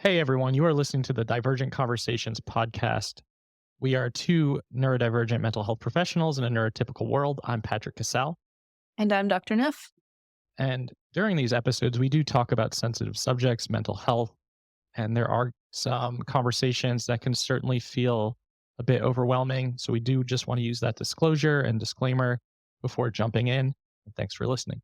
Hey everyone, you are listening to the Divergent Conversations podcast. We are two neurodivergent mental health professionals in a neurotypical world. I'm Patrick Casale. And I'm Dr. Neff. And during these episodes, we do talk about sensitive subjects, mental health, and there are some conversations that can certainly feel a bit overwhelming. So we do just want to use that disclosure and disclaimer before jumping in. And thanks for listening.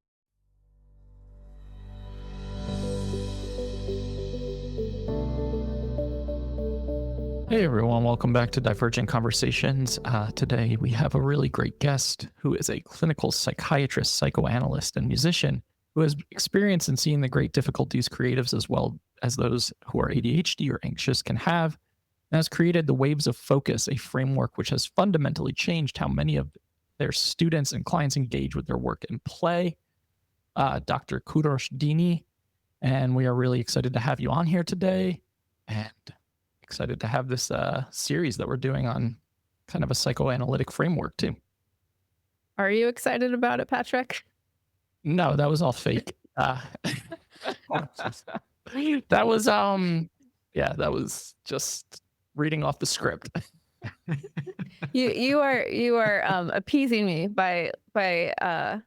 Hey everyone, welcome back to Divergent Conversations. Today we have a really great guest who is a clinical psychiatrist, psychoanalyst, and musician who has experience in seeing the great difficulties creatives as well as those who are ADHD or anxious can have, and has created the 𝗹𝗶𝘀𝘁𝗋, a framework which has fundamentally changed how many of their students and clients engage with their work and play. Dr. Kourosh Dini, and we are really excited to have you on here today. And excited to have this series that we're doing on kind of a psychoanalytic framework too. Are you excited about it, Patrick? No, that was all fake. That was that was just reading off the script. You are appeasing me by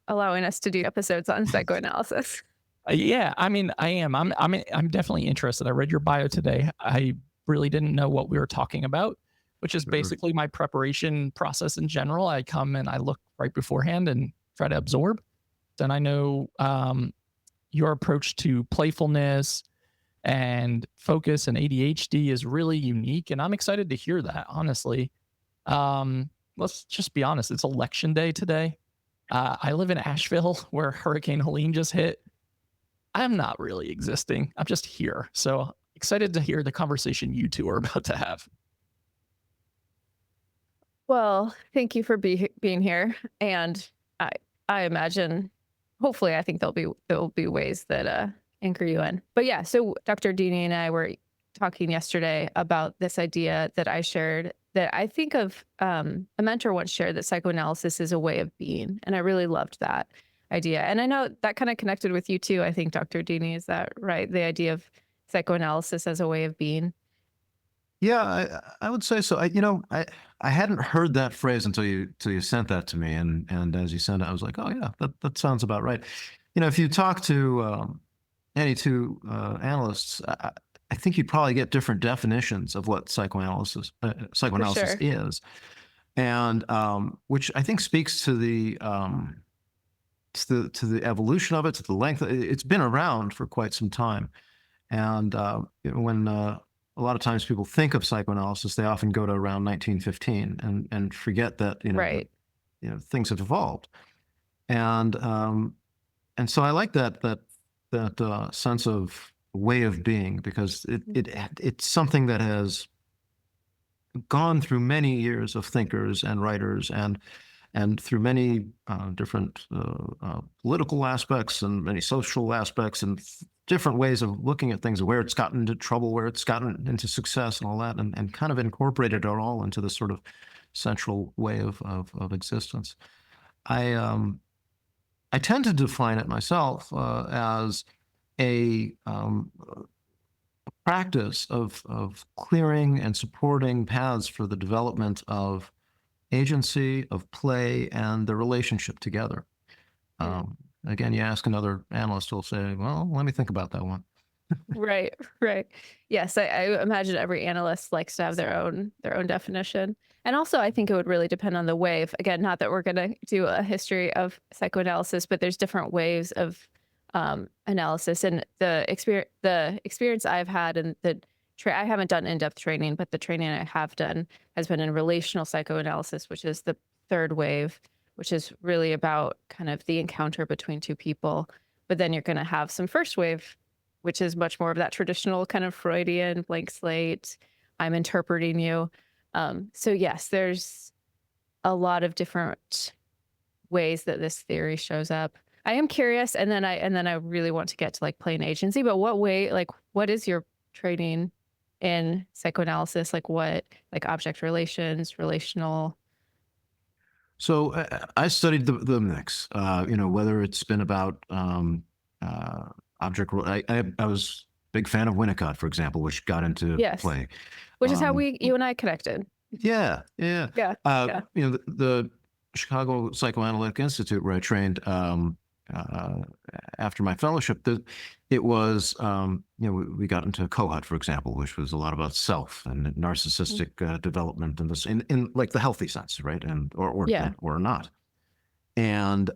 allowing us to do episodes on psychoanalysis. Yeah, I mean, I am. I'm definitely interested. I read your bio today. I really didn't know what we were talking about, which is basically my preparation process in general. I come and I look right beforehand and try to absorb. Then I know your approach to playfulness and focus and ADHD is really unique, and I'm excited to hear that, honestly. Let's just be honest. It's election day today. I live in Asheville where Hurricane Helene just hit. I'm not really existing. I'm just here. So excited to hear the conversation you two are about to have. Well, thank you for being here, and I imagine, hopefully, I think there'll be ways that anchor you in. But yeah, so Dr. Dini and I were talking yesterday about this idea that I shared that I think of a mentor once shared that psychoanalysis is a way of being, and I really loved that idea. And I know that kind of connected with you too. I think Dr. Dini, is that right? The idea of psychoanalysis as a way of being. Yeah, I would say so. I hadn't heard that phrase until you sent that to me, and as you sent it, I was like, oh yeah, that sounds about right. If you talk to any two analysts, I think you'd probably get different definitions of what psychoanalysis Sure. is, and which I think speaks to the evolution of it, to the length. It's been around for quite some time, and when a lot of times people think of psychoanalysis, they often go to around 1915 and forget that Right. things have evolved, and so I like that sense of way of being, because it's something that has gone through many years of thinkers and writers and through many different political aspects and many social aspects and different ways of looking at things, where it's gotten into trouble, where it's gotten into success and all that, and kind of incorporated it all into this sort of central way of existence. I tend to define it myself as a practice of clearing and supporting paths for the development of agency, of play, and the relationship together. Again, you ask another analyst, who'll say, well, let me think about that one. Right, right. Yes, I imagine every analyst likes to have their own definition. And also, I think it would really depend on the wave. Again, not that we're going to do a history of psychoanalysis, but there's different waves of analysis. And the experience I've had, and I haven't done in-depth training, but the training I have done has been in relational psychoanalysis, which is the third wave, which is really about kind of the encounter between two people. But then you're going to have some first wave, which is much more of that traditional kind of Freudian blank slate. I'm interpreting you. So yes, there's a lot of different ways that this theory shows up. I am curious, and then I really want to get to like play an agency. But what is your training in psychoanalysis? Like what, like object relations, relational? So I studied the mix, whether it's been about object. I was big fan of Winnicott, for example, which got into Yes. play. Which is how Um, you and I connected. Yeah, yeah. Yeah. Yeah. You know, the Chicago Psychoanalytic Institute, where I trained after my fellowship, it was, you know, we got into 𝗏𝗃, for example, which was a lot about self and narcissistic development and this in like the healthy sense, right? And Yeah. or not. And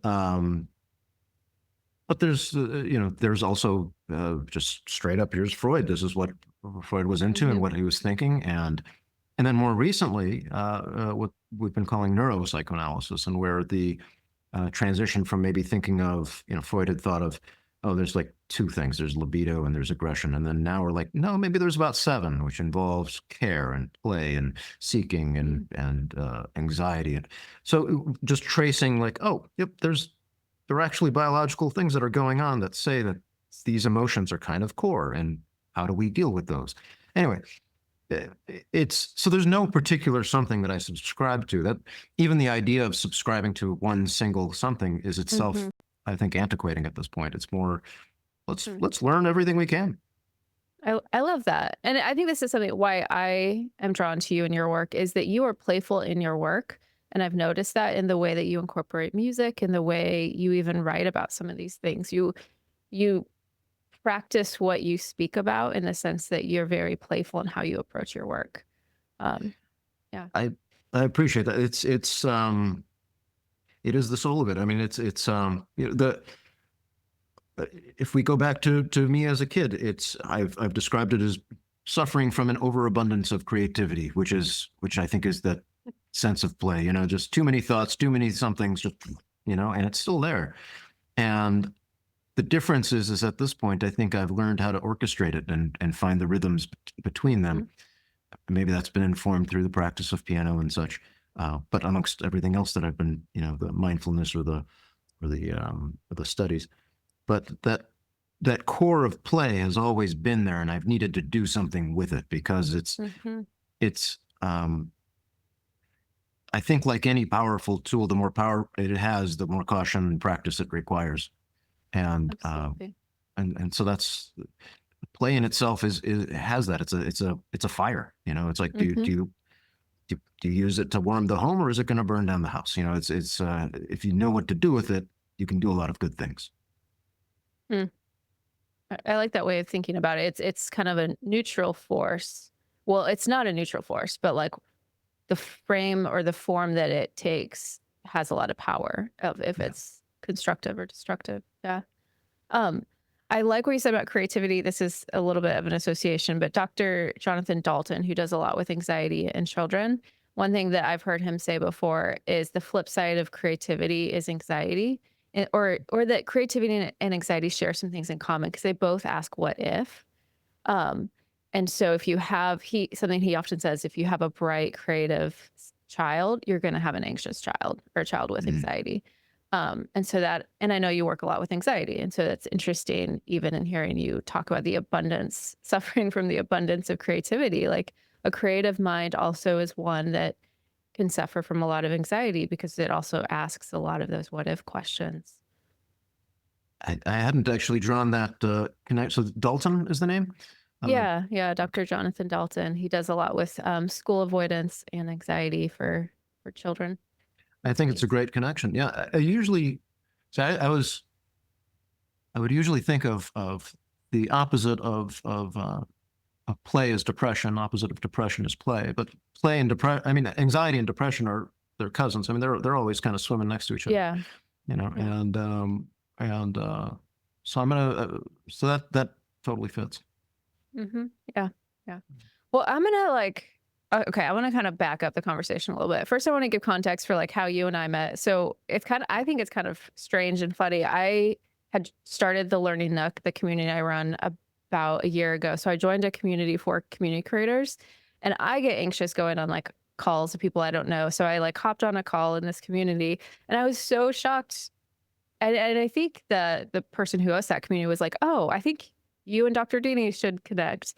but there's you know, there's also just straight up, here's Freud. This is what Freud was into and what he was thinking. And then more recently, what we've been calling neuropsychoanalysis, and where the transition from maybe thinking of, you know, Freud had thought of, oh, there's like two things, there's libido and there's aggression. And then now we're like, no, maybe there's about seven, which involves care and play and seeking and anxiety. And so just tracing like, oh, yep, there are actually biological things that are going on that say that these emotions are kind of core, and how do we deal with those? Anyway, it's so there's no particular something that I subscribe to. That even the idea of subscribing to one single something is itself, I think, antiquating at this point. It's more, let's learn everything we can. I love that. And I think this is something why I am drawn to you and your work, is that you are playful in your work. And I've noticed that in the way that you incorporate music, in the way you even write about some of these things. You practice what you speak about, in the sense that you're very playful in how you approach your work. Yeah. I appreciate that. It is the soul of it. I mean, it's you know, if we go back to me as a kid, I've described it as suffering from an overabundance of creativity, which I think is that sense of play, you know, just too many thoughts, too many somethings, just, you know, and it's still there. And the difference is at this point, I think I've learned how to orchestrate it and find the rhythms between them. Maybe that's been informed through the practice of piano and such. But amongst everything else that I've been, you know, the mindfulness or the studies, but that core of play has always been there, and I've needed to do something with it, because it's I think, like any powerful tool, the more power it has, the more caution and practice it requires. And Absolutely. and so that's play in itself has that. It's a fire, you know. It's like, do you use it to warm the home, or is it going to burn down the house? You know, it's if you know what to do with it, you can do a lot of good things. I like that way of thinking about it. It's kind of a neutral force. Well, it's not a neutral force, but like the frame or the form that it takes has a lot of power of if it's constructive or destructive. Yeah. I like what you said about creativity. This is a little bit of an association, but Dr. Jonathan Dalton, who does a lot with anxiety in children, one thing that I've heard him say before is the flip side of creativity is anxiety, or that creativity and anxiety share some things in common, because they both ask what if. And so if you have, something he often says, if you have a bright, creative child, you're going to have an anxious child, or a child with anxiety. And so and I know you work a lot with anxiety. And so that's interesting, even in hearing you talk about the abundance, suffering from the abundance of creativity. Like, a creative mind also is one that can suffer from a lot of anxiety, because it also asks a lot of those what if questions. I hadn't actually drawn that connect. So Dalton is the name? Yeah. Dr. Jonathan Dalton. He does a lot with school avoidance and anxiety for children. I think it's a great connection. Yeah, I usually, so I would usually think of the opposite of play is depression, opposite of depression is play. But play and depression, I mean, anxiety and depression they're cousins. I mean, they're always kind of swimming next to each other. Yeah. You know, and so I'm gonna so that totally fits. Yeah. Well, I'm gonna okay, I want to kind of back up the conversation a little bit. First, I want to give context for like how you and I met. So I think it's kind of strange and funny. I had started the Learning Nook, the community I run, about a year ago. So I joined a community for community creators, and I get anxious going on like calls to people I don't know. So I like hopped on a call in this community, and I was so shocked. And I think the person who hosts that community was like, "Oh, I think you and Dr. Dini should connect."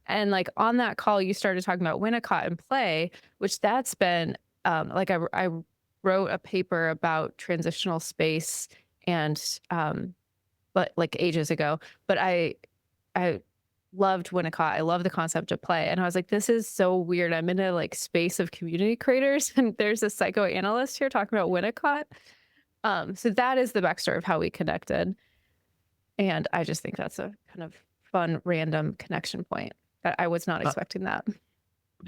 And like on that call, you started talking about Winnicott and play, which that's been like I wrote a paper about transitional space and but like ages ago. But I loved Winnicott. I love the concept of play. And I was like, this is so weird. I'm in a like space of community creators and there's a psychoanalyst here talking about Winnicott. So that is the backstory of how we connected. And I just think that's a kind of fun, random connection point that I was not expecting that.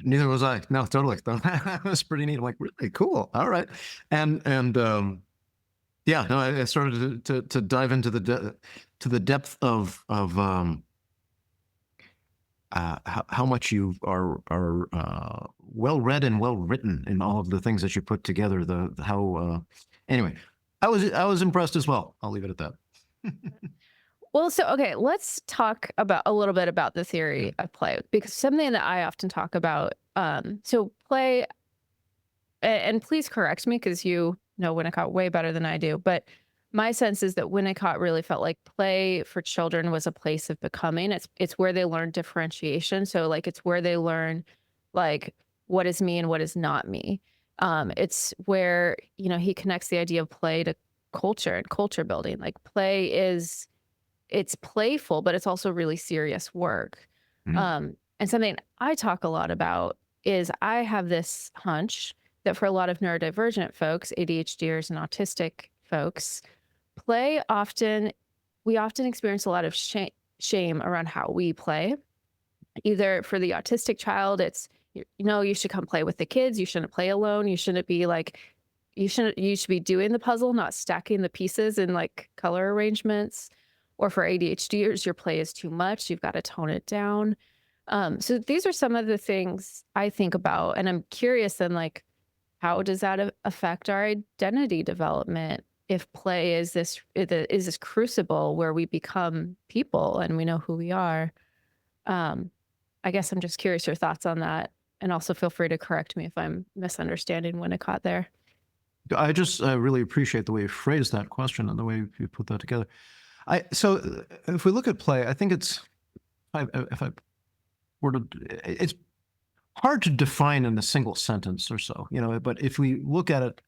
Neither was I. No, totally. That was pretty neat. I'm like, really cool. All right. And yeah, no, I started to dive into the depth of how much you are well read and well written in all of the things that you put together. Anyway, I was impressed as well. I'll leave it at that. Well, so, okay, let's talk about a little bit about the theory of play, because something that I often talk about, so play, and please correct me because you know Winnicott way better than I do, but my sense is that Winnicott really felt like play for children was a place of becoming. It's where they learn differentiation. So like it's where they learn like what is me and what is not me. It's where, you know, he connects the idea of play to culture and culture building. Like play is, it's playful, but it's also really serious work. Mhm. And something I talk a lot about is I have this hunch that for a lot of neurodivergent folks, ADHDers and autistic folks, we often experience a lot of shame around how we play. Either for the autistic child, it's, you know, you should come play with the kids. You shouldn't play alone. You shouldn't be like, you should be doing the puzzle, not stacking the pieces in like color arrangements. Or for ADHDers, your play is too much. You've got to tone it down. So these are some of the things I think about. And I'm curious then, like, how does that affect our identity development? If play is this crucible where we become people and we know who we are. I guess I'm just curious your thoughts on that. And also feel free to correct me if I'm misunderstanding Winnicott there. I just really appreciate the way you phrased that question and the way you put that together. So if we look at play, I think it's hard to define in a single sentence or so, you know, but if we look at it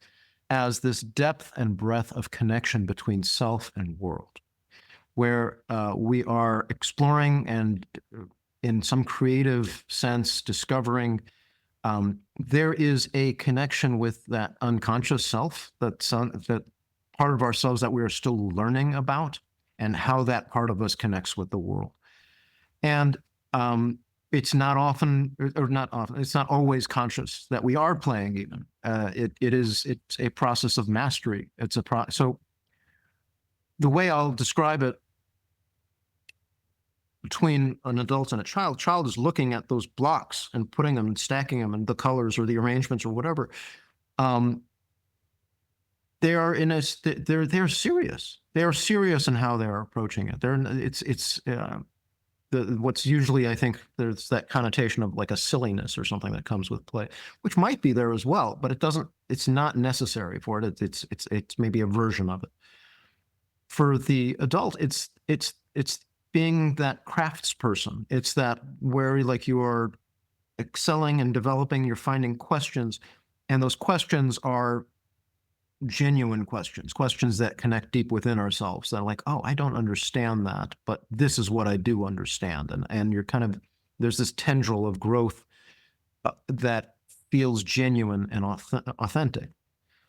as this depth and breadth of connection between self and world, where we are exploring and in some creative sense discovering there is a connection with that unconscious self, that part of ourselves that we are still learning about, and how that part of us connects with the world. And it's not always conscious that we are playing even. It's a process of mastery. So the way I'll describe it between an adult and a child is looking at those blocks and putting them and stacking them and the colors or the arrangements or whatever. They're serious. They are serious in how they're approaching it. What's usually, I think, there's that connotation of like a silliness or something that comes with play, which might be there as well, but it's not necessary for it. It's maybe a version of it. For the adult, it's being that craftsperson. It's that where like you are excelling and developing, you're finding questions, and those questions are genuine questions that connect deep within ourselves, that are like, oh, I don't understand that, but this is what I do understand. And you're kind of, there's this tendril of growth that feels genuine and authentic.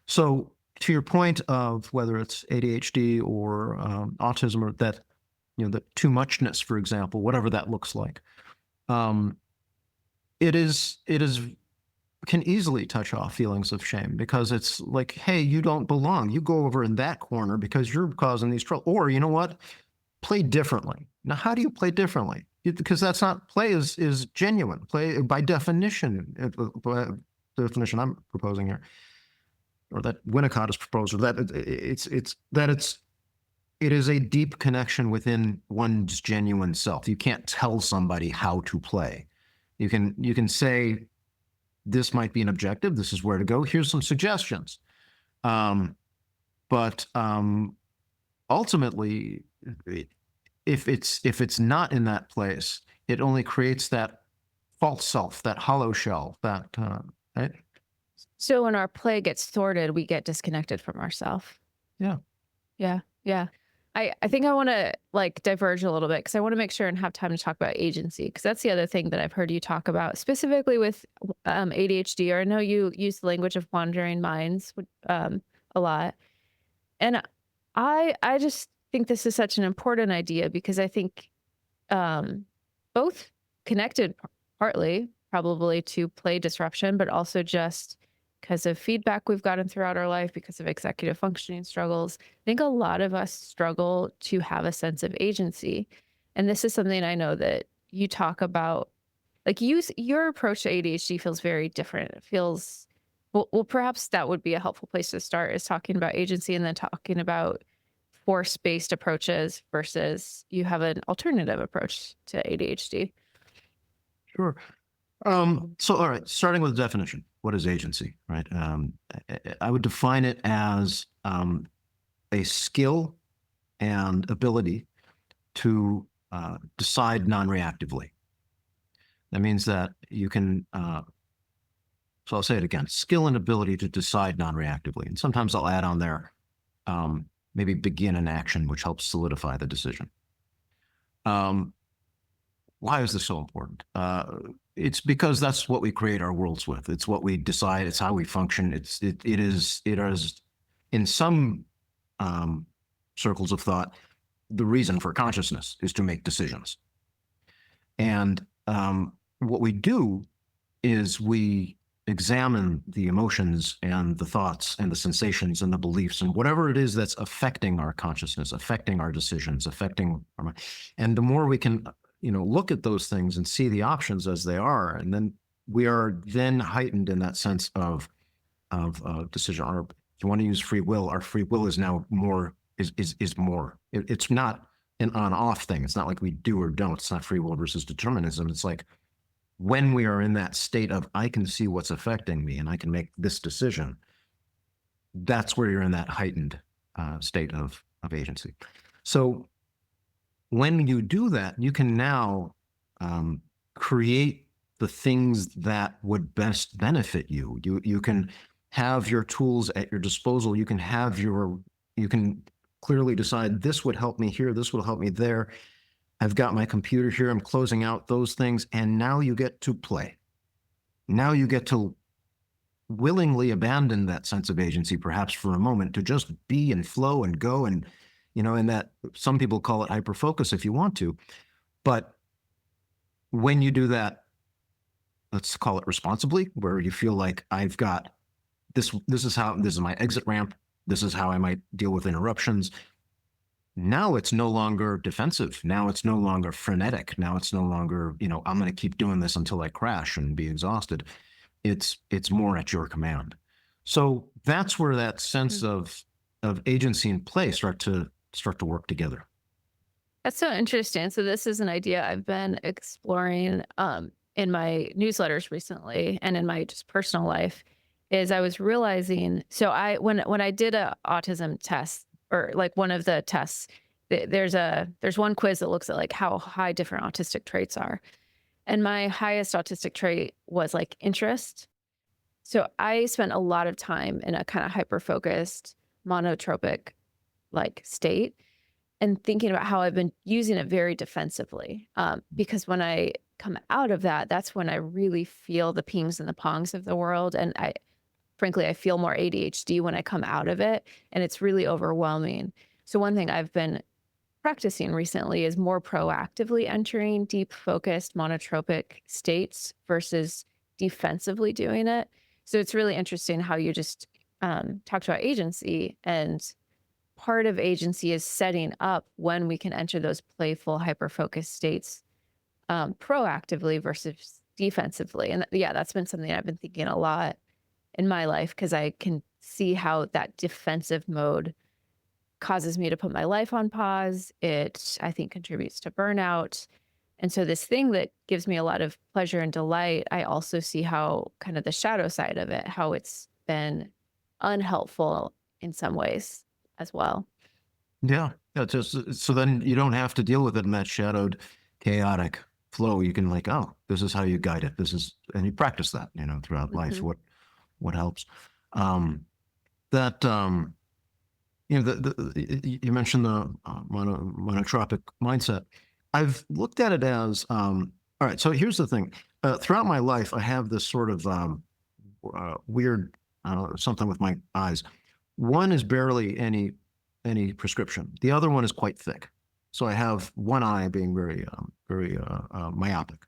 So to your point of whether it's ADHD or autism, or that, you know, the too muchness, for example, whatever that looks like, it can easily touch off feelings of shame, because it's like, hey, you don't belong. You go over in that corner because you're causing these trouble. Or, you know what? Play differently. Now, how do you play differently? Because that's not, play is genuine. Play by definition, definition I'm proposing here, or that Winnicott has proposed, or that it is a deep connection within one's genuine self. You can't tell somebody how to play. You can say, this might be an objective. This is where to go. Here's some suggestions. But ultimately, if it's not in that place, it only creates that false self, that hollow shell. Right? So when our play gets thwarted, we get disconnected from ourselves. Yeah. Yeah. I think I want to like diverge a little bit because I want to make sure and have time to talk about agency, because that's the other thing that I've heard you talk about specifically with ADHD, or I know you use the language of wandering minds a lot. And I just think this is such an important idea because I think both connected partly probably to play disruption, but also just because of feedback we've gotten throughout our life, because of executive functioning struggles. I think a lot of us struggle to have a sense of agency. And this is something I know that you talk about. Like your approach to ADHD feels very different. It feels, well, perhaps that would be a helpful place to start, is talking about agency and then talking about force-based approaches versus you have an alternative approach to ADHD. Sure. So, all right, starting with the definition, what is agency, right? I would define it as a skill and ability to decide non-reactively. That means that you can, so I'll say it again, skill and ability to decide non-reactively. And sometimes I'll add on there, maybe begin an action, which helps solidify the decision. Why is this so important? It's because that's what we create our worlds with. It's what we decide. It's how we function. It is in some circles of thought, the reason for consciousness is to make decisions. And what we do is we examine the emotions and the thoughts and the sensations and the beliefs and whatever it is that's affecting our consciousness, affecting our decisions, affecting our mind. And the more we can look at those things and see the options as they are, and then we are then heightened in that sense of decision. Or if you want to use free will, our free will is now more, is more. It's not an on-off thing. It's not like we do or don't. It's not free will versus determinism. It's like when we are in that state of, I can see what's affecting me and I can make this decision, that's where you're in that heightened state of agency. So when you do that, you can now create the things that would best benefit you. You can have your tools at your disposal. You can clearly decide, this would help me here, this will help me there. I've got my computer here, I'm closing out those things, and now you get to play. Now you get to willingly abandon that sense of agency, perhaps for a moment, to just be and flow and go, and and that some people call it hyperfocus if you want to. But when you do that, let's call it responsibly, where you feel like, I've got this is my exit ramp, this is how I might deal with interruptions. Now it's no longer defensive. Now it's no longer frenetic. Now it's no longer, I'm going to keep doing this until I crash and be exhausted. It's more at your command. So that's where that sense of agency and play start to work together. That's so interesting. So this is an idea I've been exploring in my newsletters recently and in my just personal life. Is I was realizing, so when I did a autism test, or like one of the tests, there's one quiz that looks at like how high different autistic traits are. And my highest autistic trait was like interest. So I spent a lot of time in a kind of hyper-focused, monotropic like state, and thinking about how I've been using it very defensively. Because when I come out of that, that's when I really feel the pings and the pongs of the world. And frankly, I feel more ADHD when I come out of it, and it's really overwhelming. So one thing I've been practicing recently is more proactively entering deep focused monotropic states versus defensively doing it. So it's really interesting how you just talked about agency, and part of agency is setting up when we can enter those playful, hyper-focused states proactively versus defensively. And yeah, that's been something I've been thinking a lot in my life, because I can see how that defensive mode causes me to put my life on pause. It, I think, contributes to burnout. And so this thing that gives me a lot of pleasure and delight, I also see how kind of the shadow side of it, how it's been unhelpful in some ways as well. Yeah. Just so then you don't have to deal with it in that shadowed, chaotic flow. You can like, oh, this is how you guide it. And you practice that, throughout life. What helps. You mentioned the monotropic mindset. I've looked at it as, all right, so here's the thing. Throughout my life, I have this sort of weird, something with my eyes. One is barely any prescription. The other one is quite thick. So I have one eye being very myopic.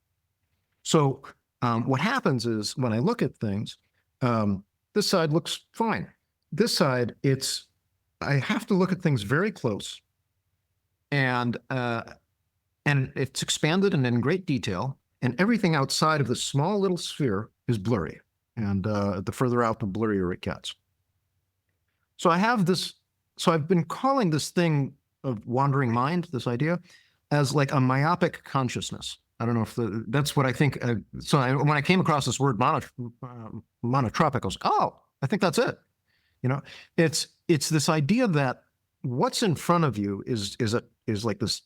So what happens is when I look at things, this side looks fine. This side, I have to look at things very close, and it's expanded and in great detail, and everything outside of this small little sphere is blurry, and the further out, the blurrier it gets. So I have this. So I've been calling this thing of wandering mind, this idea, as like a myopic consciousness. I don't know if that's what I think. When I came across this word monotropic, I was like, oh, I think that's it. It's this idea that what's in front of you is like this,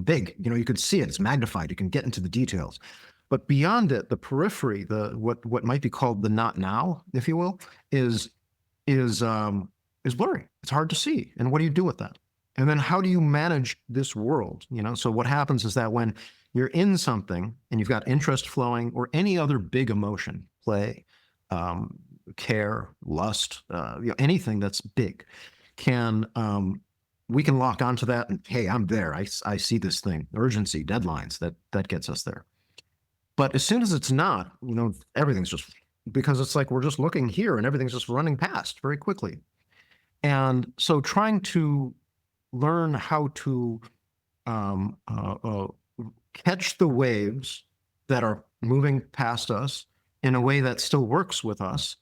big. You can see it. It's magnified. You can get into the details, but beyond it, the periphery, what might be called the not now, if you will, is blurry. It's hard to see. And what do you do with that? And then how do you manage this world? So what happens is that when you're in something and you've got interest flowing or any other big emotion, play, care, lust, anything that's big, we can lock onto that and, hey, I'm there. I see this thing, urgency, deadlines, that gets us there. But as soon as it's not, everything's just, because it's like we're just looking here and everything's just running past very quickly. And so trying to learn how to catch the waves that are moving past us in a way that still works with us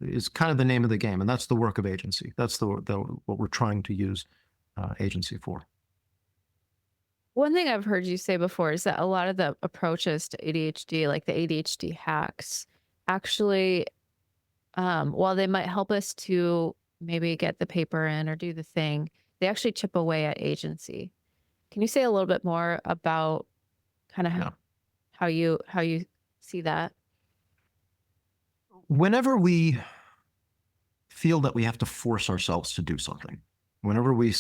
is kind of the name of the game. And that's the work of agency. That's what we're trying to use agency for. One thing I've heard you say before is that a lot of the approaches to ADHD, like the ADHD hacks, actually, while they might help us to maybe get the paper in or do the thing, they actually chip away at agency. Can you say a little bit more about kind of how you see that? Whenever we feel that we have to force ourselves to do something, whenever we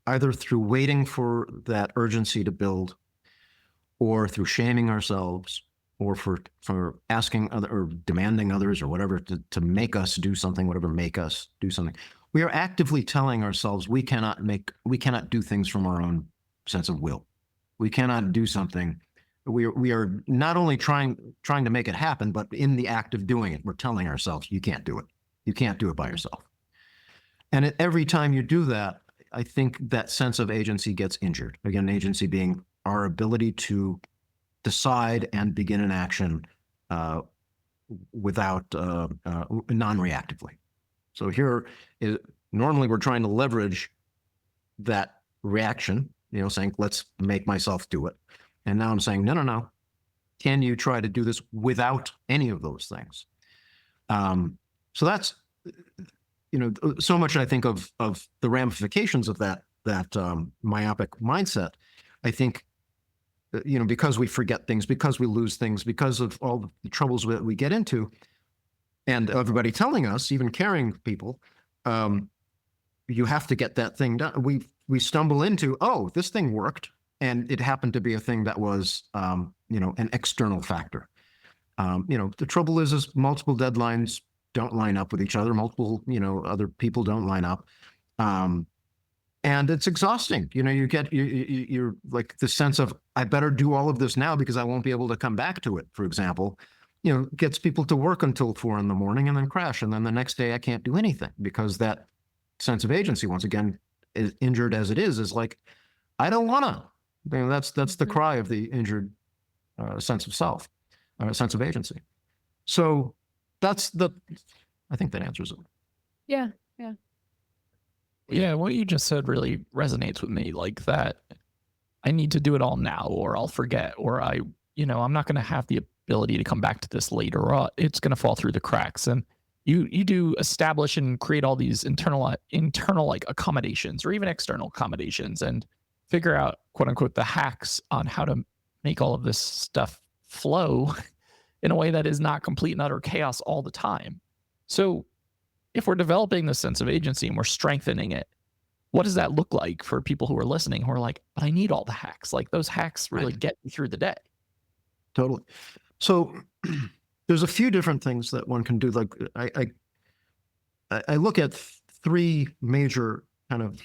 either through waiting for that urgency to build, or through shaming ourselves, or for asking or demanding others or whatever to make us do something, make us do something, we are actively telling ourselves we cannot do things from our own sense of will. We cannot do something. We are not only trying to make it happen, but in the act of doing it, we're telling ourselves you can't do it. You can't do it by yourself. And every time you do that, I think that sense of agency gets injured. Again, agency being our ability to decide and begin an action without non-reactively. So here, normally we're trying to leverage that reaction, saying, let's make myself do it. And now I'm saying, no. Can you try to do this without any of those things? So that's, so much I think of the ramifications of that myopic mindset. I think, because we forget things, because we lose things, because of all the troubles that we get into, and everybody telling us, even caring people, you have to get that thing done. We stumble into, oh, this thing worked, and it happened to be a thing that was, an external factor. The trouble is multiple deadlines don't line up with each other. Multiple, other people don't line up. And it's exhausting. You're like the sense of, I better do all of this now because I won't be able to come back to it, for example, gets people to work until 4 a.m. and then crash. And then the next day I can't do anything because that sense of agency, once again, is injured as it is like, I don't want to. That's the cry of the injured sense of self, sense of agency. So I think that answers it. Yeah. Yeah, what you just said really resonates with me, like that I need to do it all now or I'll forget, or I'm not going to have the ability to come back to this later, or it's going to fall through the cracks. And you do establish and create all these internal like accommodations or even external accommodations and figure out, quote unquote, the hacks on how to make all of this stuff flow in a way that is not complete and utter chaos all the time. So if we're developing this sense of agency and we're strengthening it, what does that look like for people who are listening who are like, but I need all the hacks. Like those hacks really get me through the day. Totally. So there's a few different things that one can do. Like I look at three major kind of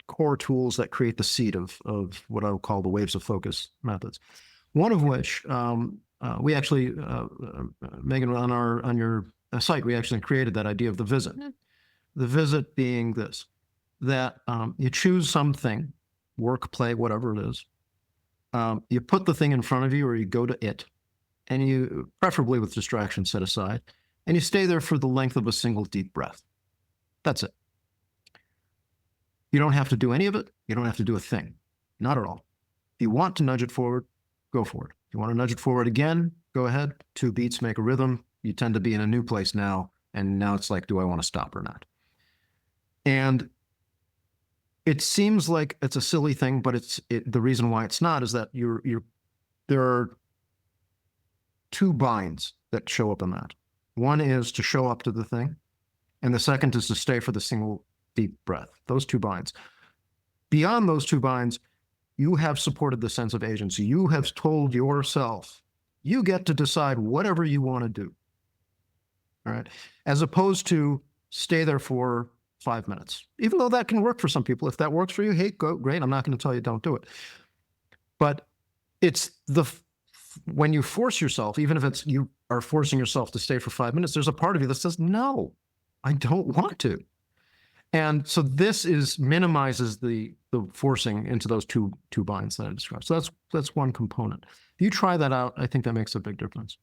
core tools that create the seed of what I would call the waves of focus methods. One of which we actually, Megan, on your site, we actually created that idea of the visit. Mm-hmm. The visit being this, that you choose something, work, play, whatever it is. You put the thing in front of you, or you go to it, and you, preferably with distraction set aside, and you stay there for the length of a single deep breath. That's it. You don't have to do any of it. You don't have to do a thing. Not at all. If you want to nudge it forward, go for it. If you want to nudge it forward again, go ahead. 2 beats make a rhythm. You tend to be in a new place now, and now it's like, do I want to stop or not? And it seems like it's a silly thing, but the reason why it's not is that there are 2 binds that show up in that. One is to show up to the thing, and the second is to stay for the single deep breath. Those 2 binds. Beyond those 2 binds, you have supported the sense of agency. You have told yourself, you get to decide whatever you want to do. All right. As opposed to stay there for 5 minutes, even though that can work for some people. If that works for you, hey, go, great. I'm not going to tell you don't do it. But it's when you force yourself, even if it's you are forcing yourself to stay for 5 minutes, there's a part of you that says, no, I don't want to. And so this minimizes the forcing into those two binds that I described. So that's one component. If you try that out, I think that makes a big difference.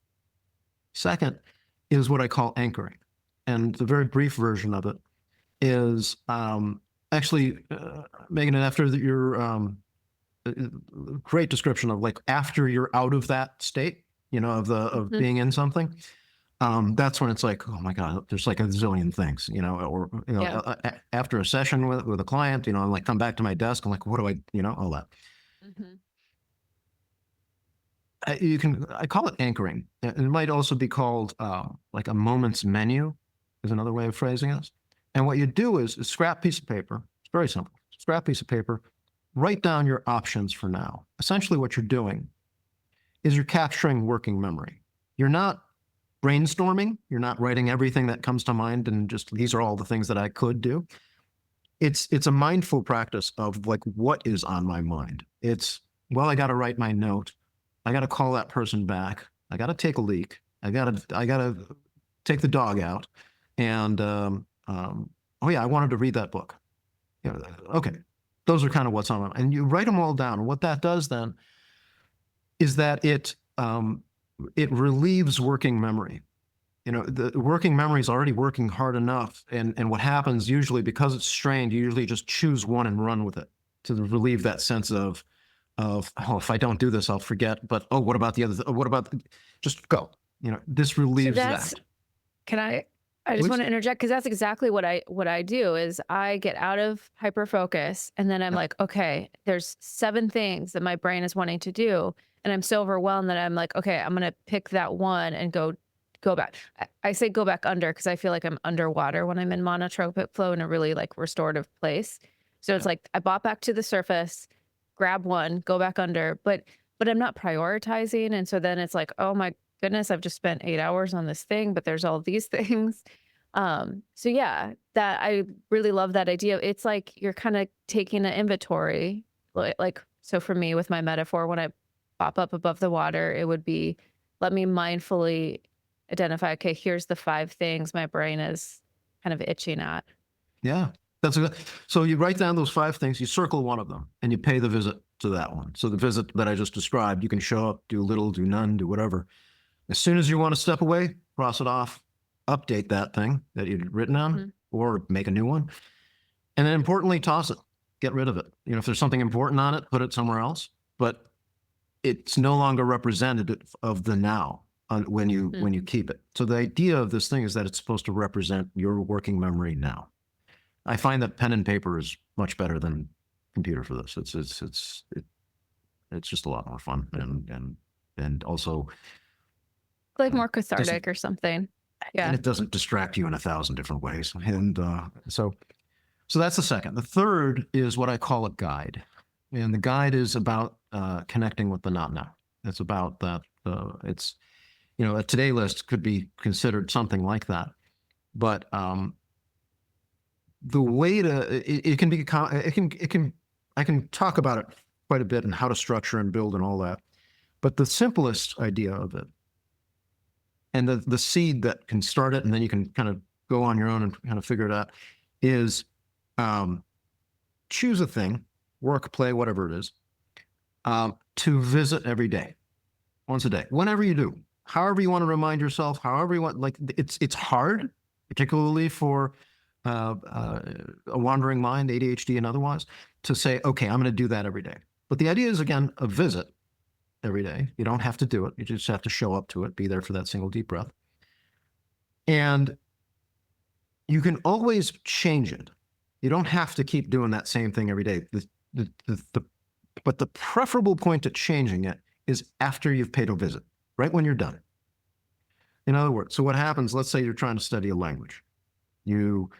Second is what I call anchoring. And the very brief version of it is actually, Megan, and after your great description of like after you're out of that state, of mm-hmm. being in something, that's when it's like, oh my God, there's like a zillion things, or after a session with a client, I'm like, come back to my desk, I'm like, what do I, all that. Mm-hmm. I call it anchoring. It might also be called like a moment's menu is another way of phrasing this. And what you do is a scrap piece of paper. It's very simple. Scrap piece of paper. Write down your options for now. Essentially what you're doing is you're capturing working memory. You're not brainstorming. You're not writing everything that comes to mind and just, these are all the things that I could do. It's a mindful practice of like, what is on my mind? It's, well, I got to write my note. I got to call that person back. I got to take a leak. I got to take the dog out. And, oh yeah, I wanted to read that book. Okay. Those are kind of what's on my mind. And you write them all down. And what that does then is that it relieves working memory. The working memory is already working hard enough. And what happens usually, because it's strained, you usually just choose one and run with it to relieve that sense of, oh, if I don't do this, I'll forget. But, oh, what about the other? What about, just go. This relieves that. Can I just want to interject, because that's exactly what I do is I get out of hyperfocus, and then I'm like, okay, there's 7 things that my brain is wanting to do. And I'm so overwhelmed that I'm like, okay, I'm going to pick that one and go back. I say go back under because I feel like I'm underwater when I'm in monotropic flow in a really like restorative place. So it's like I bop back to the surface, grab one, go back under, but I'm not prioritizing. And so then it's like, oh my goodness, I've just spent 8 hours on this thing, but there's all these things. So yeah, that I really love that idea. It's like you're kind of taking an inventory, like, so for me with my metaphor, when I pop up above the water, it would be, let me mindfully identify, okay, here's the 5 things my brain is kind of itching at. Yeah, so you write down those 5 things, you circle one of them, and you pay the visit to that one. So the visit that I just described, you can show up, do little, do none, do whatever. As soon as you want to step away, cross it off, update that thing that you'd written on, mm-hmm. or make a new one. And then importantly, toss it, get rid of it. If there's something important on it, put it somewhere else, but it's no longer representative of the now when you keep it. So the idea of this thing is that it's supposed to represent your working memory now. I find that pen and paper is much better than computer for this. It's just a lot more fun and also like more cathartic or something. Yeah. and it doesn't distract you in 1,000 different ways. And so that's the second. The third is what I call a guide. And the guide is about connecting with the not now. It's about that. It's, a today list could be considered something like that. But the way it can be, I can talk about it quite a bit and how to structure and build and all that. But the simplest idea of it, and the seed that can start it, and then you can kind of go on your own and kind of figure it out, is choose a thing, work, play, whatever it is, to visit every day, once a day, whenever you do, however you want to remind yourself, however you want. Like it's hard, particularly for a wandering mind, ADHD and otherwise, to say, okay, I'm going to do that every day. But the idea is, again, a visit every day. You don't have to do it. You just have to show up to it, be there for that single deep breath. And you can always change it. You don't have to keep doing that same thing every day. But the preferable point to changing it is after you've paid a visit, right when you're done. In other words, so what happens, let's say you're trying to study a language. You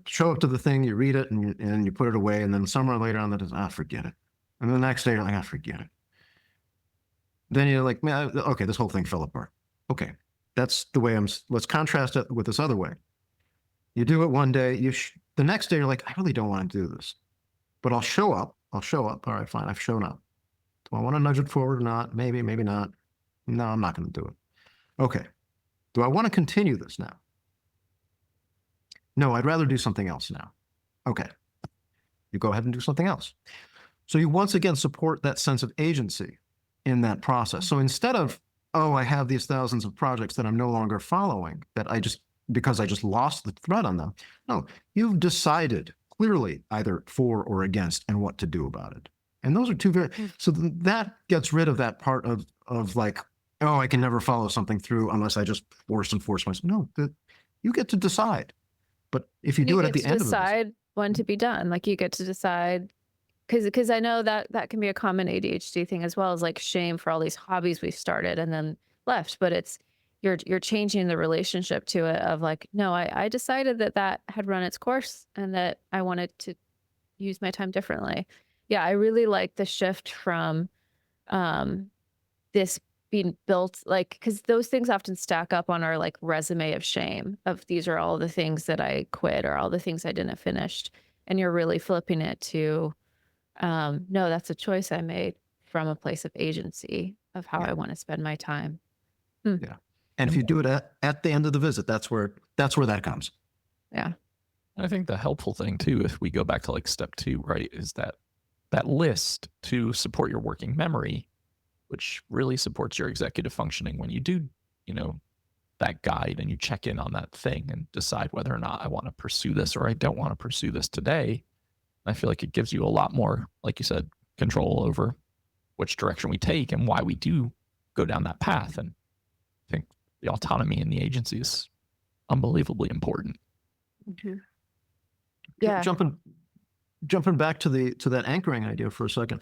show up to the thing, you read it, and you put it away, and then somewhere later on that is, forget it. And the next day you're like, forget it. Then you're like, man, okay, this whole thing fell apart. Okay, that's the way let's contrast it with this other way. You do it one day, the next day you're like, I really don't want to do this, but I'll show up. All right, fine, I've shown up. Do I want to nudge it forward or not? Maybe, maybe not. No, I'm not going to do it. Okay, do I want to continue this now? No, I'd rather do something else now. Okay, you go ahead and do something else. So you once again support that sense of agency in that process. So instead of, I have these thousands of projects that I'm no longer following, because I just lost the thread on them. No, you've decided clearly either for or against and what to do about it. And those are two so that gets rid of that part of like, I can never follow something through unless I just force myself. No, you get to decide. But if you do it at the end of it, decide when to be done. Like you get to decide, because I know that can be a common ADHD thing as well, as like shame for all these hobbies we've started and then left. But it's you're changing the relationship to it of like, no, I decided that had run its course and that I wanted to use my time differently. Yeah, I really like the shift from this being built, like, because those things often stack up on our like resume of shame of these are all the things that I quit or all the things I didn't finish. And you're really flipping it to, no, that's a choice I made from a place of agency of how I want to spend my time. Yeah. And if you do it at the end of the visit, that's where that comes. Yeah. I think the helpful thing too, if we go back to like step 2, right, is that list to support your working memory, which really supports your executive functioning when you do, that guide and you check in on that thing and decide whether or not I want to pursue this or I don't want to pursue this today. I feel like it gives you a lot more, like you said, control over which direction we take and why we do go down that path. And I think the autonomy and the agency is unbelievably important. Mm-hmm. Yeah. Jumping back to that anchoring idea for a second.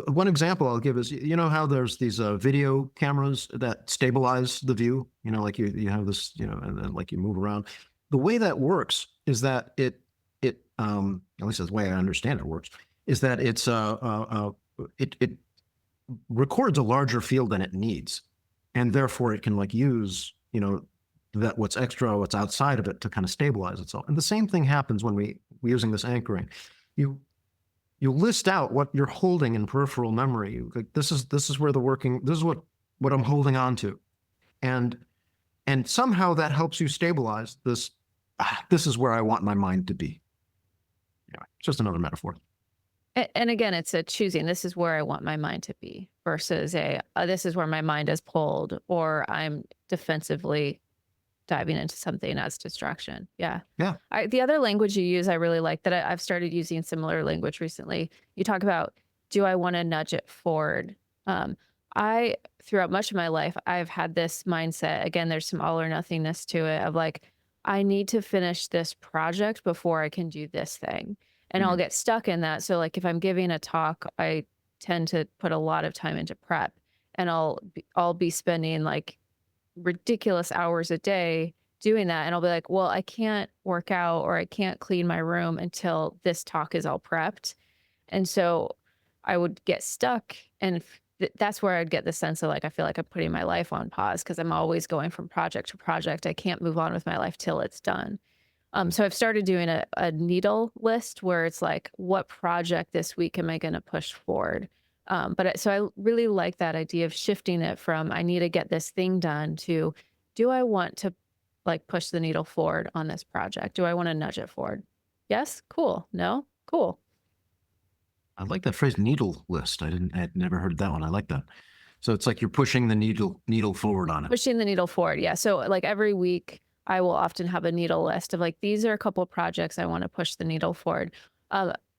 One example I'll give is, how there's these video cameras that stabilize the view, like you have this, and then like you move around. The way that works is that it at least that's the way I understand it works, is that it records a larger field than it needs. And therefore it can like use, that what's extra, what's outside of it to kind of stabilize itself. And the same thing happens when we're using this anchoring. You list out what you're holding in peripheral memory. Like this is where this is what I'm holding on to. And somehow that helps you stabilize this. This is where I want my mind to be. Anyway, just another metaphor. And again, it's a choosing. This is where I want my mind to be versus this is where my mind is pulled, or I'm defensively diving into something as distraction. Yeah. Yeah. The other language you use, I really like that. I've started using similar language recently. You talk about, do I want to nudge it forward? Throughout much of my life, I've had this mindset. Again, there's some all or nothingness to it of like, I need to finish this project before I can do this thing. And I'll get stuck in that. So like if I'm giving a talk, I tend to put a lot of time into prep, and I'll be spending like ridiculous hours a day doing that. And I'll be like, well, I can't work out or I can't clean my room until this talk is all prepped. And so I would get stuck. And that's where I'd get the sense of like, I feel like I'm putting my life on pause because I'm always going from project to project. I can't move on with my life till it's done. So I've started doing a needle list where it's like, what project this week am I going to push forward? So I really like that idea of shifting it from I need to get this thing done to do I want to like push the needle forward on this project? Do I want to nudge it forward? Yes, cool. No, cool. I like that phrase, needle list. I'd never heard that one. I like that. So it's like you're pushing the needle forward on it. Pushing the needle forward. Yeah. So like every week I will often have a needle list of like, these are a couple of projects I want to push the needle forward.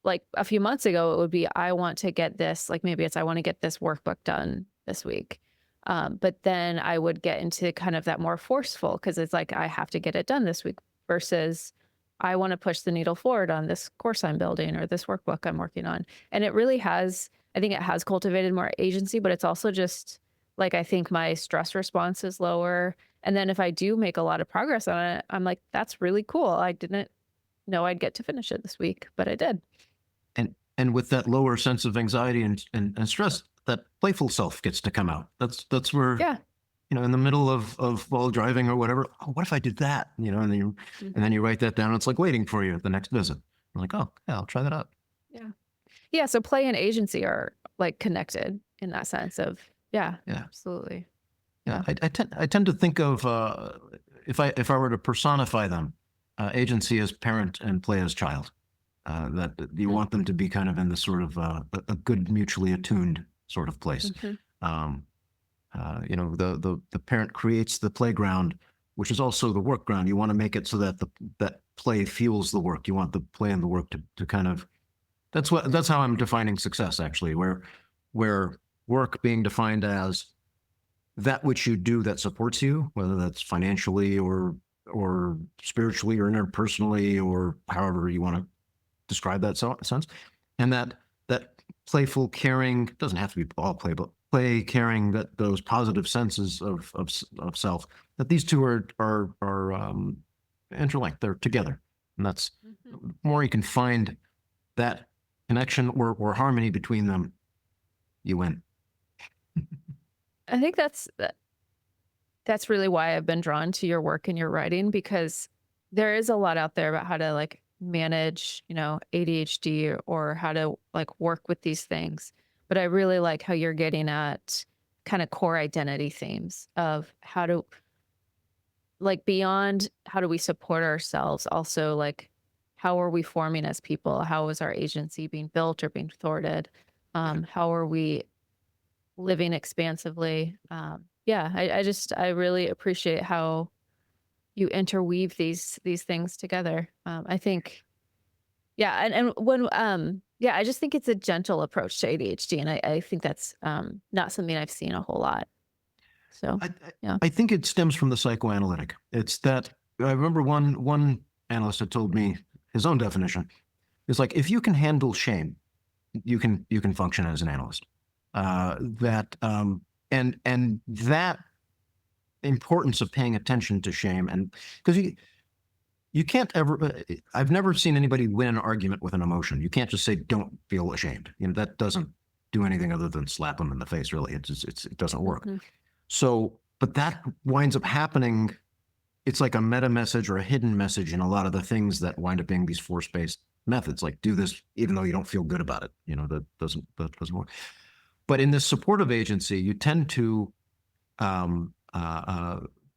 Like a few months ago, it would be, I want to get this, like maybe it's, I want to get this workbook done this week. But then I would get into kind of that more forceful because it's like, I have to get it done this week versus I want to push the needle forward on this course I'm building or this workbook I'm working on. And it really has, I think it has cultivated more agency, but it's also just like, I think my stress response is lower. And then if I do make a lot of progress on it, I'm like, that's really cool. I didn't know I'd get to finish it this week, but I did. And with that lower sense of anxiety and stress, that playful self gets to come out. That's where, Yeah. In the middle of while driving or whatever, oh, what if I did that? And then you write that down. It's like waiting for you at the next visit. You're like, oh yeah, I'll try that out. Yeah. Yeah. So play and agency are like connected in that sense of, yeah. Absolutely. Yeah. I tend to think of, if I were to personify them, agency as parent and play as child. That you want them to be kind of in the sort of a good, mutually attuned sort of place. The parent creates the playground, which is also the work ground. You want to make it so that that play fuels the work. You want the play and the work to kind of, that's how I'm defining success, actually, where work being defined as that which you do that supports you, whether that's financially or spiritually or interpersonally or however you want to describe that sense, and that playful, caring, doesn't have to be all play, but play, caring, that those positive senses of self, that these two are interlinked, they're together, and that's the more you can find that connection or harmony between them, you win. I think that's really why I've been drawn to your work and your writing, because there is a lot out there about how to like manage, ADHD or how to like work with these things. But I really like how you're getting at kind of core identity themes of how to like beyond how do we support ourselves, also like how are we forming as people? How is our agency being built or being thwarted? How are we living expansively? I really appreciate how you interweave these things together. I think, and when, I just think it's a gentle approach to ADHD, and I think that's not something I've seen a whole lot. So, I think it stems from the psychoanalytic. It's that I remember one analyst had told me his own definition. It's like, if you can handle shame, you can function as an analyst. And that importance of paying attention to shame, and because you can't ever, I've never seen anybody win an argument with an emotion. You can't just say don't feel ashamed. That doesn't do anything other than slap them in the face. Really, it doesn't work. So, but that winds up happening. It's like a meta message or a hidden message in a lot of the things that wind up being these force-based methods. Like, do this even though you don't feel good about it. That doesn't work. But in this supportive agency, you tend to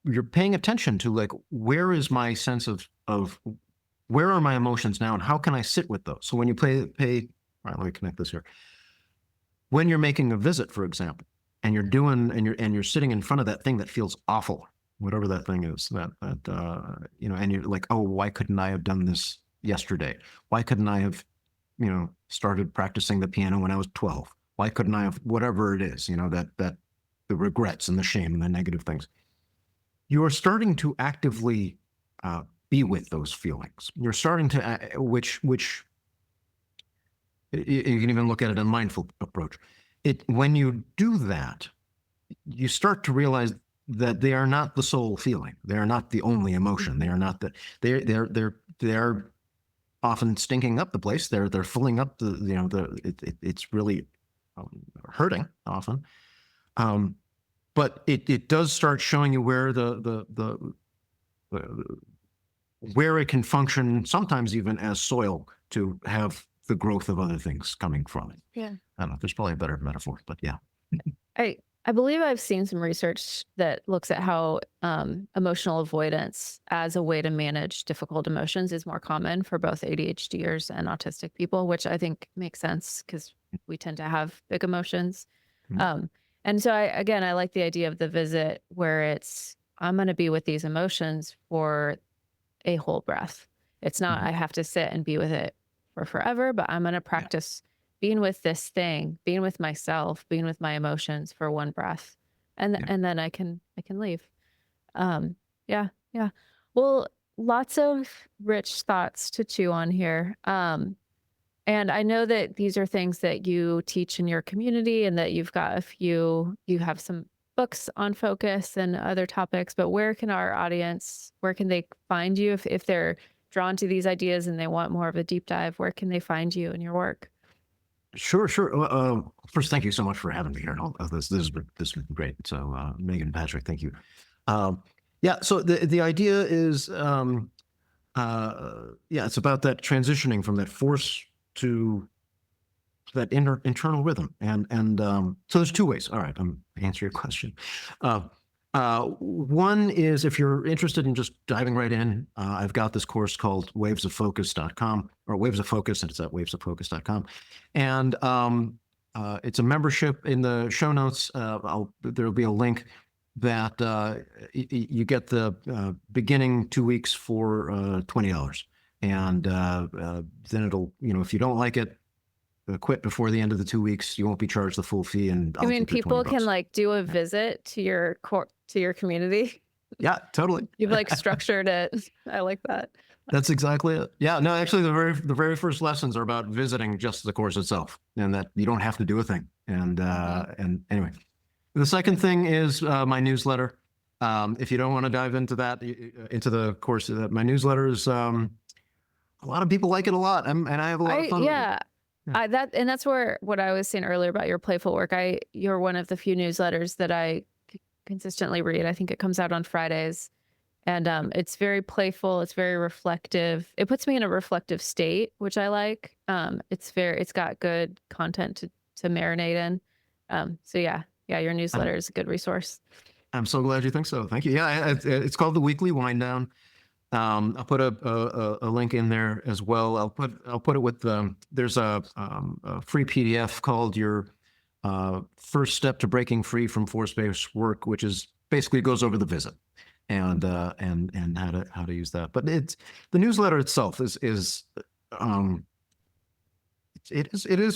you're paying attention to like, where is my sense of where are my emotions now and how can I sit with those? So when you all right, let me connect this here. When you're making a visit, for example, and you're sitting in front of that thing that feels awful, whatever that thing is, and you're like, oh, why couldn't I have done this yesterday? Why couldn't I have, started practicing the piano when I was 12? Why couldn't I have, whatever it is, that the regrets and the shame and the negative things. You are starting to actively be with those feelings. You're starting to, which you can even look at it in a mindful approach. When you do that, you start to realize that they are not the sole feeling. They are not the only emotion. They are not the, they're often stinking up the place. They're filling up it's really hurting often. But it does start showing you where where it can function, sometimes even as soil to have the growth of other things coming from it. Yeah. I don't know. There's probably a better metaphor, but yeah. I believe I've seen some research that looks at how emotional avoidance as a way to manage difficult emotions is more common for both ADHDers and autistic people, which I think makes sense because we tend to have big emotions. Mhm. And so I like the idea of the visit where I'm going to be with these emotions for a whole breath. It's not, Mhm. I have to sit and be with it for forever, but I'm going to practice being with this thing, being with myself, being with my emotions for one breath. And Yeah. and then I can leave. Yeah. Well, lots of rich thoughts to chew on here. And I know that these are things that you teach in your community and that you have some books on focus and other topics, but where can they find you if they're drawn to these ideas and they want more of a deep dive? Where can they find you and your work? Sure. First, thank you so much for having me here. This has been great. So, Megan and Patrick, thank you. Yeah. So the idea is, it's about that transitioning from that force to that internal rhythm, and so there's two ways. All right, I'm answer your question. One is if you're interested in just diving right in, I've got this course called 𝗹𝗶𝘀𝘁𝗋 or Waves of Focus, and it's at 𝗹𝗶𝘀𝘁.com. And it's a membership. In the show notes, there'll be a link that you get the beginning 2 weeks for $20. And then it'll, if you don't like it, quit before the end of the 2 weeks. You won't be charged the full fee. And I mean, people can do a visit to your community. Yeah, totally. You've structured it. I like that. That's exactly it. Yeah, no, actually the very first lessons are about visiting just the course itself, and that you don't have to do a thing. And anyway, the second thing is my newsletter. If you don't want to dive into the course, my newsletter is a lot of people like it a lot, and I have a lot of fun with it. That's what I was saying earlier about your playful work. You're one of the few newsletters that I consistently read. I think it comes out on Fridays, and it's very playful. It's very reflective. It puts me in a reflective state, which I like. It's got good content to marinate in. So yeah, your newsletter is a good resource. I'm so glad you think so. Thank you. Yeah, it's called the Weekly Wind Down. I'll put a link in there as well. I'll put it with there's a free PDF called Your First Step to Breaking Free from Force-Based Work, which is basically goes over the visit and how to use that. But the newsletter itself is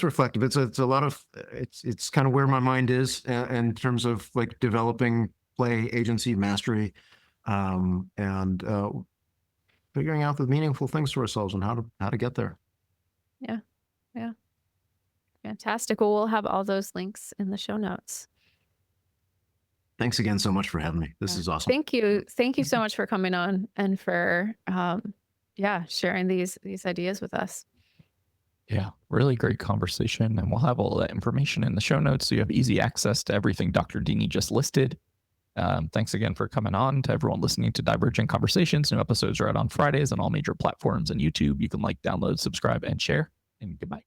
reflective. It's a lot of it's kind of where my mind is in terms of developing play, agency, mastery, and figuring out the meaningful things for ourselves and how to get there. Yeah. Fantastic. Well, we'll have all those links in the show notes. Thanks again so much for having me. This is awesome. Thank you. Thank you so much for coming on and for sharing these ideas with us. Yeah, really great conversation. And we'll have all that information in the show notes so you have easy access to everything Dr. Dini just listed. Thanks again for coming on. To everyone listening to Divergent Conversations, new episodes are out on Fridays on all major platforms and YouTube. You can download, subscribe, and share. And goodbye.